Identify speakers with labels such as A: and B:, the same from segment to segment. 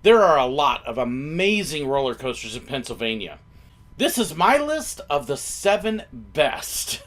A: There are a lot of amazing roller coasters in Pennsylvania. This is my list of the 7 best.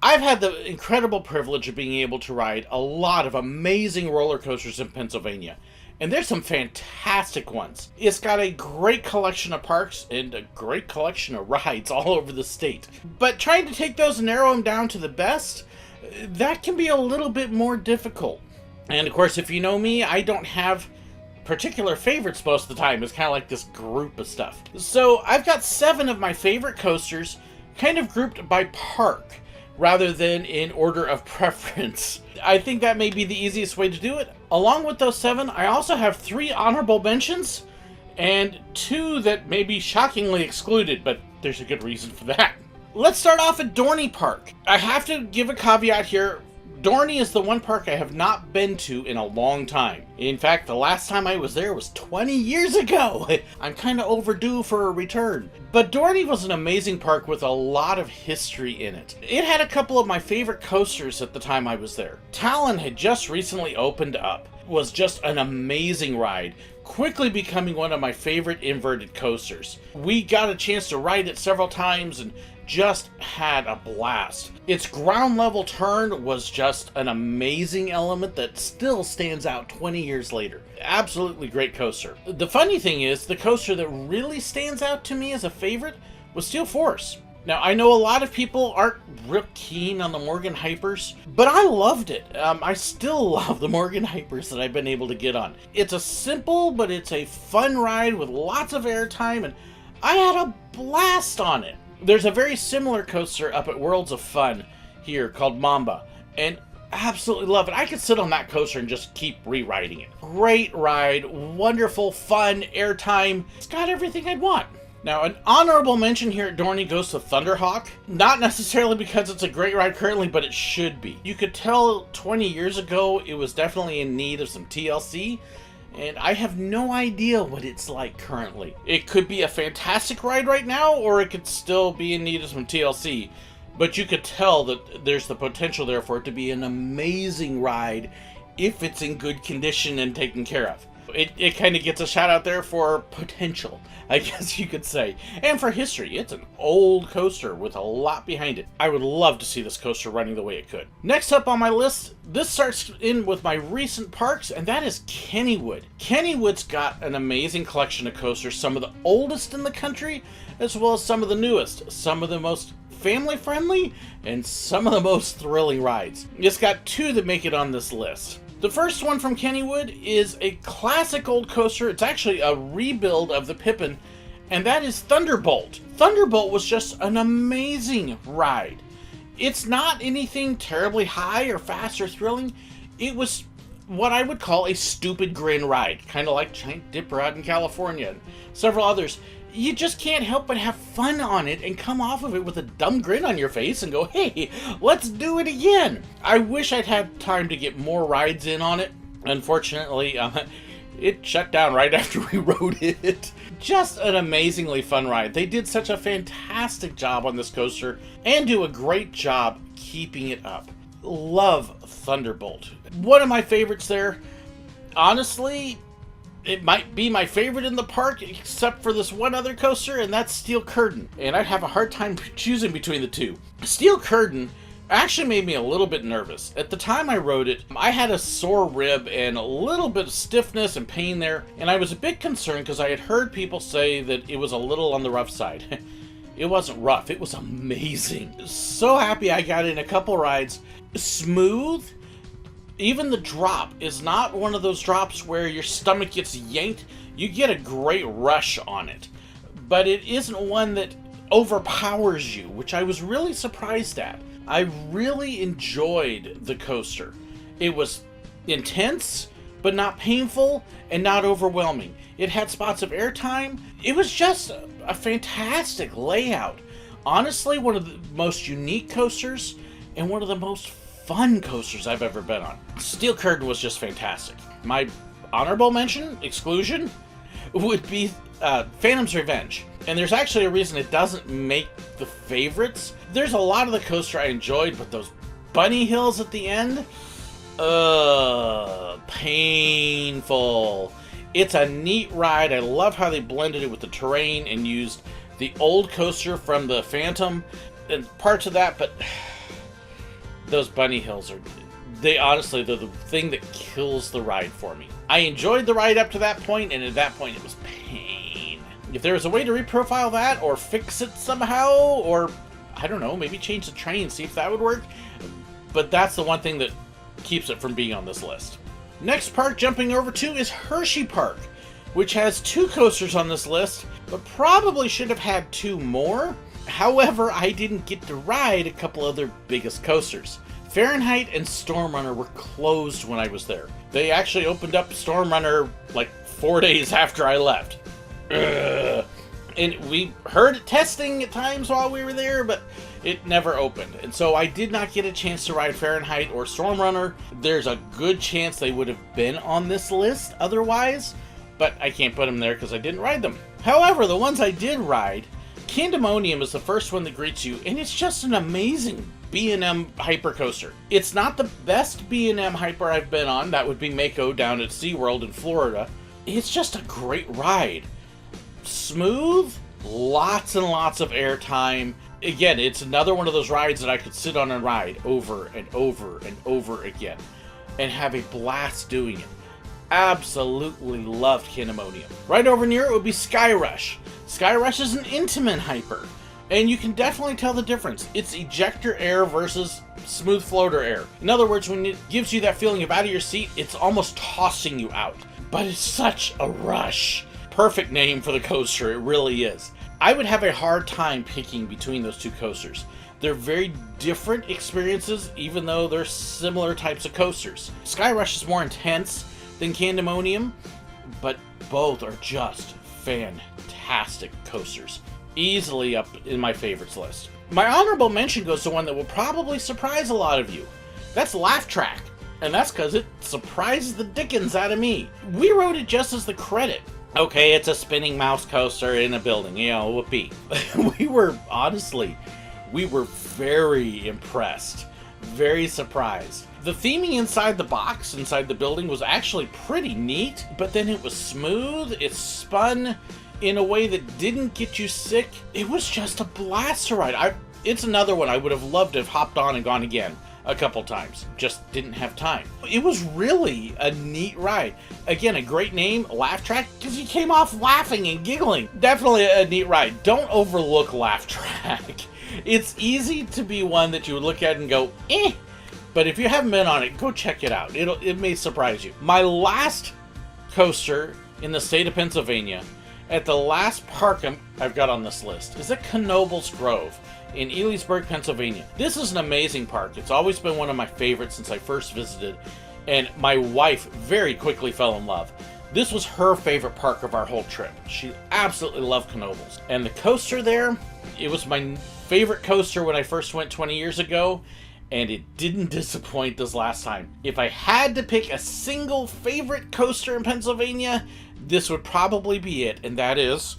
A: I've had the incredible privilege of being able to ride a lot of amazing roller coasters in Pennsylvania, and there's some fantastic ones. It's got a great collection of parks and a great collection of rides all over the state. But trying to take those and narrow them down to the best, that can be a little bit more difficult. And of course, if you know me, I don't have particular favorites most of the time. It's kind of like this group of stuff. So I've got 7 of my favorite coasters kind of grouped by park, rather than in order of preference. I think that may be the easiest way to do it. Along with those 7, I also have 3 honorable mentions, and 2 that may be shockingly excluded, but there's a good reason for that. Let's start off at Dorney Park. I have to give a caveat here. Dorney is the one park I have not been to in a long time. In fact, the last time I was there was 20 years ago. I'm kind of overdue for a return. But Dorney was an amazing park with a lot of history in it. It had a couple of my favorite coasters at the time I was there. Talon had just recently opened up. It was just an amazing ride, quickly becoming one of my favorite inverted coasters. We got a chance to ride it several times and just had a blast. Its ground level turn was just an amazing element that still stands out 20 years later. Absolutely great coaster. The funny thing is, the coaster that really stands out to me as a favorite was Steel Force. Now, I know a lot of people aren't real keen on the Morgan Hypers, but I loved it. I still love the Morgan Hypers that I've been able to get on. It's a simple, but it's a fun ride with lots of airtime, and I had a blast on it. There's a very similar coaster up at Worlds of Fun here called Mamba, and absolutely love it. I could sit on that coaster and just keep rewriting it. Great ride, wonderful, fun, airtime. It's got everything I'd want. Now, an honorable mention here at Dorney goes to Thunderhawk. Not necessarily because it's a great ride currently, but it should be. You could tell 20 years ago it was definitely in need of some TLC, and I have no idea what it's like currently. It could be a fantastic ride right now, or it could still be in need of some TLC. But you could tell that there's the potential there for it to be an amazing ride if it's in good condition and taken care of. It kind of gets a shout out there for potential, I guess you could say. And for history. It's an old coaster with a lot behind it. I would love to see this coaster running the way it could. Next up on my list, this starts in with my recent parks, and that is Kennywood. Kennywood's got an amazing collection of coasters, some of the oldest in the country, as well as some of the newest, some of the most family-friendly, and some of the most thrilling rides. It's got 2 that make it on this list. The first one from Kennywood is a classic old coaster. It's actually a rebuild of the Pippin, and that is Thunderbolt. Thunderbolt was just an amazing ride. It's not anything terribly high or fast or thrilling. It was what I would call a stupid grin ride, kind of like Giant Dip Ride in California and several others. You just can't help but have fun on it and come off of it with a dumb grin on your face and go, hey, let's do it again. I wish I'd had time to get more rides in on it. Unfortunately, it shut down right after we rode it. Just an amazingly fun ride. They did such a fantastic job on this coaster and do a great job keeping it up. Love Thunderbolt. One of my favorites there. Honestly, it might be my favorite in the park, except for this one other coaster, and that's Steel Curtain. And I'd have a hard time choosing between the 2. Steel Curtain actually made me a little bit nervous. At the time I rode it, I had a sore rib and a little bit of stiffness and pain there, and I was a bit concerned because I had heard people say that it was a little on the rough side. It wasn't rough, it was amazing. So happy I got in a couple rides. Smooth. Even the drop is not one of those drops where your stomach gets yanked. You get a great rush on it. But it isn't one that overpowers you, which I was really surprised at. I really enjoyed the coaster. It was intense, but not painful and not overwhelming. It had spots of airtime. It was just a fantastic layout. Honestly, one of the most unique coasters and one of the most fun coasters I've ever been on. Steel Curtain was just fantastic. My honorable mention, exclusion, would be Phantom's Revenge. And there's actually a reason it doesn't make the favorites. There's a lot of the coaster I enjoyed, but those bunny hills at the end, painful. It's a neat ride. I love how they blended it with the terrain and used the old coaster from the Phantom and parts of that, but those bunny hills are, they're the thing that kills the ride for me. I enjoyed the ride up to that point, and at that point it was pain. If there was a way to reprofile that, or fix it somehow, or, I don't know, maybe change the train, see if that would work. But that's the one thing that keeps it from being on this list. Next park jumping over to is Hershey Park, which has 2 coasters on this list, but probably should have had 2 more. However, I didn't get to ride a couple other biggest coasters. Fahrenheit and Storm Runner were closed when I was there. They actually opened up Storm Runner like 4 days after I left. Ugh. And we heard testing at times while we were there, but it never opened. And so I did not get a chance to ride Fahrenheit or Storm Runner. There's a good chance they would have been on this list otherwise, but I can't put them there because I didn't ride them. However, the ones I did ride, Candemonium is the first one that greets you, and it's just an amazing B&M hyper coaster. It's not the best B&M hyper I've been on. That would be Mako down at SeaWorld in Florida. It's just a great ride. Smooth, lots and lots of airtime. Again, it's another one of those rides that I could sit on and ride over and over and over again and have a blast doing it. Absolutely loved Candemonium. Right over near it would be Sky Rush. Sky Rush is an Intamin hyper, and you can definitely tell the difference. It's ejector air versus smooth floater air. In other words, when it gives you that feeling of out of your seat, it's almost tossing you out. But it's such a rush. Perfect name for the coaster, it really is. I would have a hard time picking between those 2 coasters. They're very different experiences, even though they're similar types of coasters. Sky Rush is more intense than Candemonium, but both are just fantastic coasters. Easily up in my favorites list. My honorable mention goes to one that will probably surprise a lot of you. That's Laugh Track, and that's because it surprises the dickens out of me. We wrote it just as the credit. Okay, it's a spinning mouse coaster in a building, you know, whoopee. We were very impressed, very surprised. The theming inside the box, inside the building, was actually pretty neat, but then it was smooth, it spun in a way that didn't get you sick. It was just a blast to ride. It's another one I would have loved to have hopped on and gone again a couple times. Just didn't have time. It was really a neat ride. Again, a great name, Laugh Track, because you came off laughing and giggling. Definitely a neat ride. Don't overlook Laugh Track. It's easy to be one that you would look at and go, eh. But if you haven't been on it, go check it out. It may surprise you. My last coaster in the state of Pennsylvania, at the last park I've got on this list, is at Knoebels Grove in Elysburg, Pennsylvania. This is an amazing park. It's always been one of my favorites since I first visited, and my wife very quickly fell in love. This was her favorite park of our whole trip. She absolutely loved Knoebels. And the coaster there, it was my favorite coaster when I first went 20 years ago, and it didn't disappoint this last time. If I had to pick a single favorite coaster in Pennsylvania, this would probably be it, and that is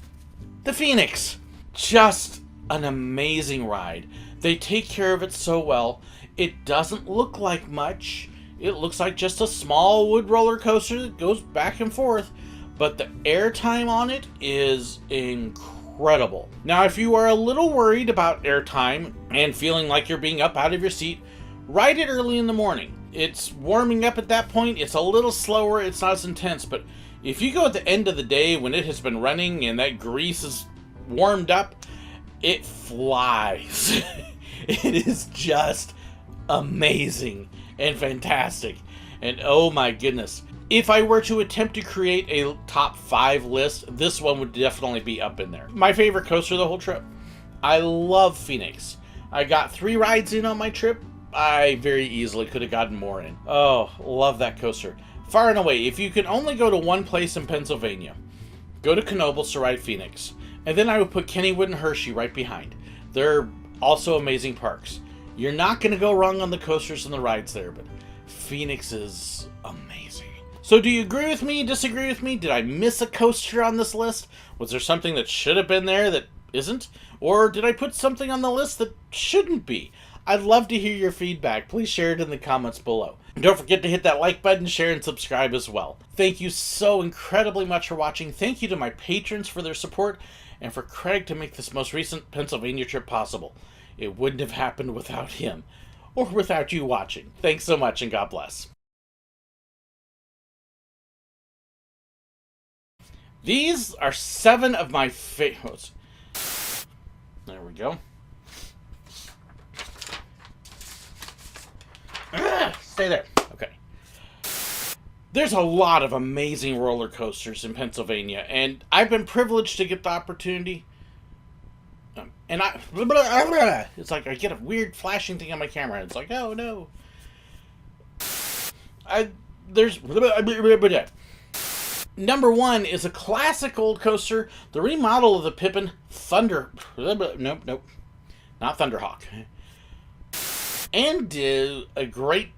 A: the Phoenix. Just an amazing ride. They take care of it so well. It doesn't look like much. It looks like just a small wood roller coaster that goes back and forth, but the airtime on it is incredible. Now, if you are a little worried about airtime and feeling like you're being up out of your seat, ride it early in the morning. It's warming up at that point. It's a little slower. It's not as intense, but if you go at the end of the day when it has been running and that grease is warmed up, it flies. It is just amazing and fantastic. And oh my goodness. If I were to attempt to create a top 5 list, this one would definitely be up in there. My favorite coaster the whole trip. I love Phoenix. I got 3 rides in on my trip. I very easily could have gotten more in. Oh, love that coaster. Far and away, if you can only go to one place in Pennsylvania, go to Knoebels to ride Phoenix. And then I would put Kennywood and Hershey right behind. They're also amazing parks. You're not going to go wrong on the coasters and the rides there, but Phoenix is amazing. So do you agree with me, disagree with me? Did I miss a coaster on this list? Was there something that should have been there that isn't? Or did I put something on the list that shouldn't be? I'd love to hear your feedback. Please share it in the comments below. And don't forget to hit that like button, share, and subscribe as well. Thank you so incredibly much for watching. Thank you to my patrons for their support, and for Craig to make this most recent Pennsylvania trip possible. It wouldn't have happened without him, or without you watching. Thanks so much, and God bless. These are 7 of my favorites. There we go. Stay there. Okay. There's a lot of amazing roller coasters in Pennsylvania, and I've been privileged to get the opportunity. And it's like I get a weird flashing thing on my camera. It's like, oh no. Number 1 is a classic old coaster, the remodel of the Pippin Thunder. Nope. Not Thunderhawk. And a great.